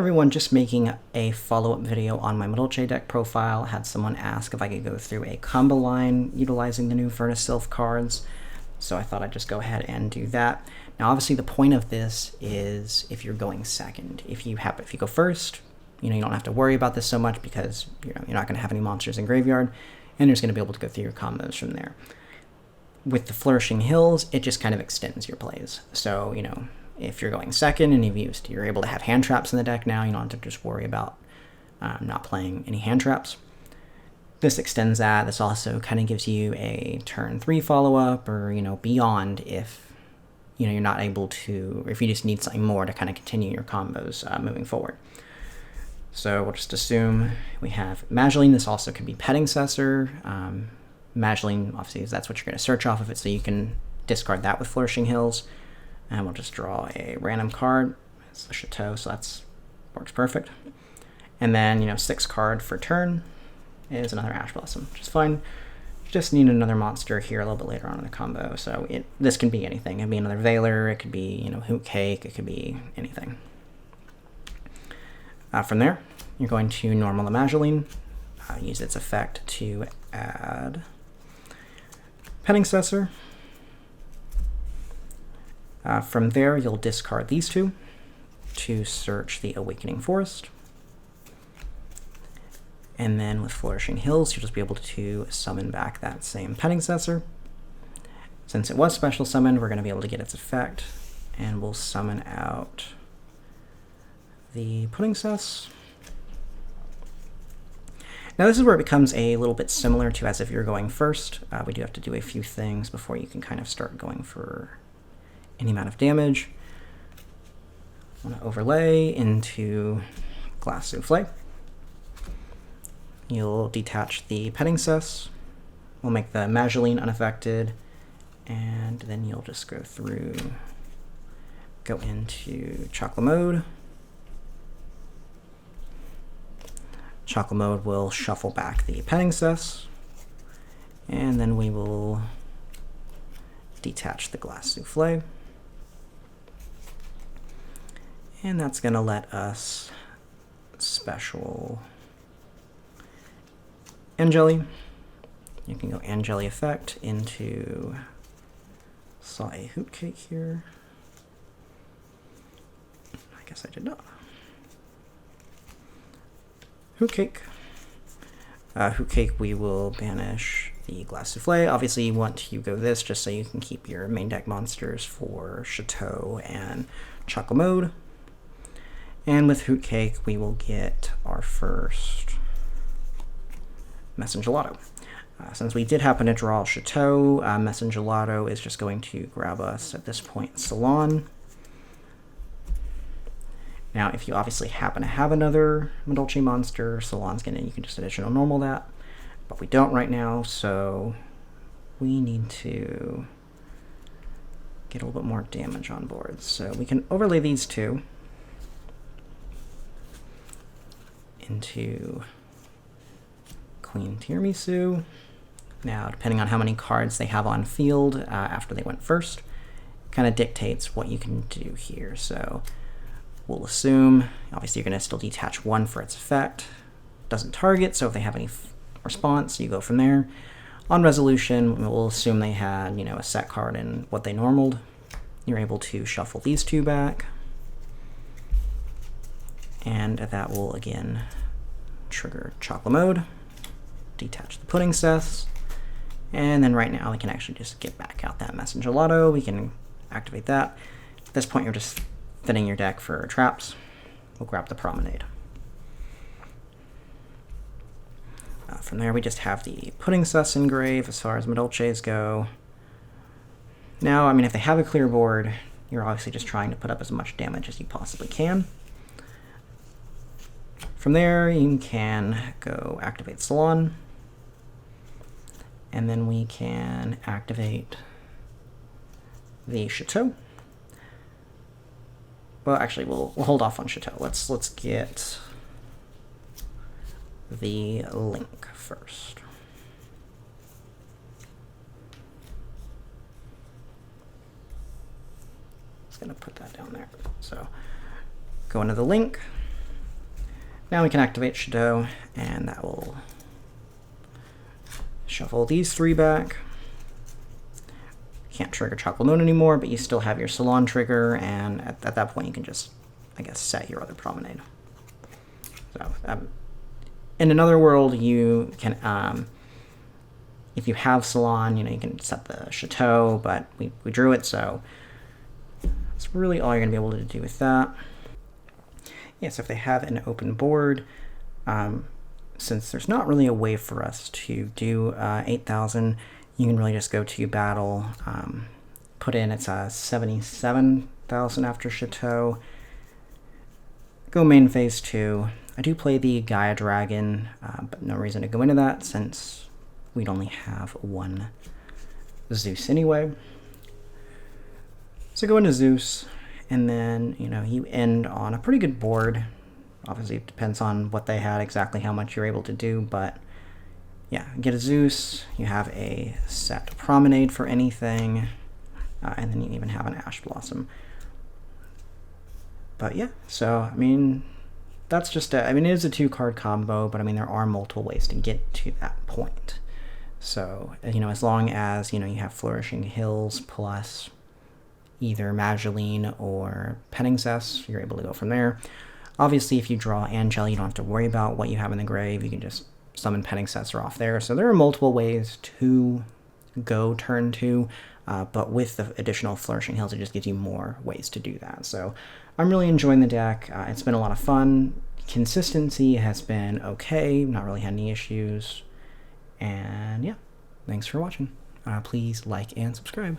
everyone, just making a follow-up video on my Madolche deck profile. Had someone ask if I could go through a combo line utilizing the new Vernusylph cards, so I thought I'd just go ahead and do that. Now obviously the point of this is if you're going second. If you go first, you don't have to worry about this so much because you're not going to have any monsters in graveyard, and you're just going to be able to go through your combos from there. With the Flourishing Hills, it just kind of extends your plays. So, if you're going second and you're able to have hand traps in the deck now, you don't have to just worry about not playing any hand traps. This extends that. This also kind of gives you a turn 3 follow-up or, beyond if, you're not able to, or if you just need something more to kind of continue your combos moving forward. So we'll just assume we have Madolche. This also could be petings. Madolche, obviously, that's what you're going to search off of it, so you can discard that with Flourishing Hills. And we'll just draw a random card. It's the YuGiOh, so that's works perfect. And then, 6 card for turn is another Ash Blossom, which is fine. Just need another monster here a little bit later on in the combo. So this can be anything. It could be another Veiler, it could be, Hoot Cake, it could be anything. From there, you're going to normal the Madolche, use its effect to add petings. From there, you'll discard these two to search the Awakening Forest. And then with Flourishing Hills, you'll just be able to summon back that same petings. Since it was special summoned, we're going to be able to get its effect, and we'll summon out the petings. Now this is where it becomes a little bit similar to as if you're going first. We do have to do a few things before you can kind of start going for any amount of damage. I want to overlay into Glass Souffle. You'll detach the petings. We'll make the Madolche unaffected, and then you'll just go into Chocolate Mode. Chocolate Mode will shuffle back the petings, and then we will detach the Glass Souffle. And that's going to let us special Angeli. You can go Angeli effect into, saw a Hoot Cake here. I guess I did not. Hoot Cake. Hoot Cake, we will banish the Glass Souffle. Obviously you want to go this just so you can keep your main deck monsters for YuGiOh and Chocolate Mode. And with Hoot Cake, we will get our first Messengelado. Since we did happen to draw YuGiOh, Messengelado is just going to grab us at this point Salon. Now, if you obviously happen to have another Madolche monster, Salon's you can just additional normal that, but we don't right now, so we need to get a little bit more damage on board. So we can overlay these two into Queen Tiramisu. Now, depending on how many cards they have on field after they went first, kind of dictates what you can do here. So we'll assume, obviously you're going to still detach one for its effect. Doesn't target, so if they have any response, you go from there. On resolution, we'll assume they had, a set card in what they normaled. You're able to shuffle these two back. And that will, again, trigger Chocolate Mode, detach the pudding sets, and then right now we can actually just get back out that Messengelado. We can activate that. At this point, you're just thinning your deck for traps. We'll grab the Promenade. From there, we just have the pudding sus engrave as far as Madolches go. Now, if they have a clear board, you're obviously just trying to put up as much damage as you possibly can. From there, you can go activate Salon, and then we can activate the YuGiOh. Well, actually, we'll hold off on YuGiOh. Let's get the link first. Just gonna put that down there. So go into the link. Now we can activate YuGiOh, and that will shuffle these 3 back. Can't trigger Chocolate Moon anymore, but you still have your Salon trigger, and at that point you can just, I guess, set your other Promenade. So, in another world, you can, if you have Salon, you know, you can set the YuGiOh, but we drew it, so that's really all you're going to be able to do with that. Yeah, so if they have an open board, since there's not really a way for us to do 8,000, you can really just go to battle, put in, it's 77,000 after YuGiOh, go main phase 2. I do play the Gaia Dragon, but no reason to go into that since we'd only have 1 Zeus anyway. So go into Zeus, and then, you know, you end on a pretty good board. Obviously, it depends on what they had, exactly how much you're able to do, but yeah, get a Zeus, you have a set Promenade for anything, and then you even have an Ash Blossom. But yeah, so, I mean, that's just I mean, it is a 2-card combo, but I mean, there are multiple ways to get to that point. So, you know, as long as, you know, you have Flourishing Hills plus either Madolche or petings, you're able to go from there. Obviously, if you draw Angel, you don't have to worry about what you have in the grave. You can just summon petings or off there. So there are multiple ways to go turn 2, but with the additional Flourishing Hills, it just gives you more ways to do that. So I'm really enjoying the deck. It's been a lot of fun. Consistency has been okay. Not really had any issues. And yeah, thanks for watching. Please like and subscribe.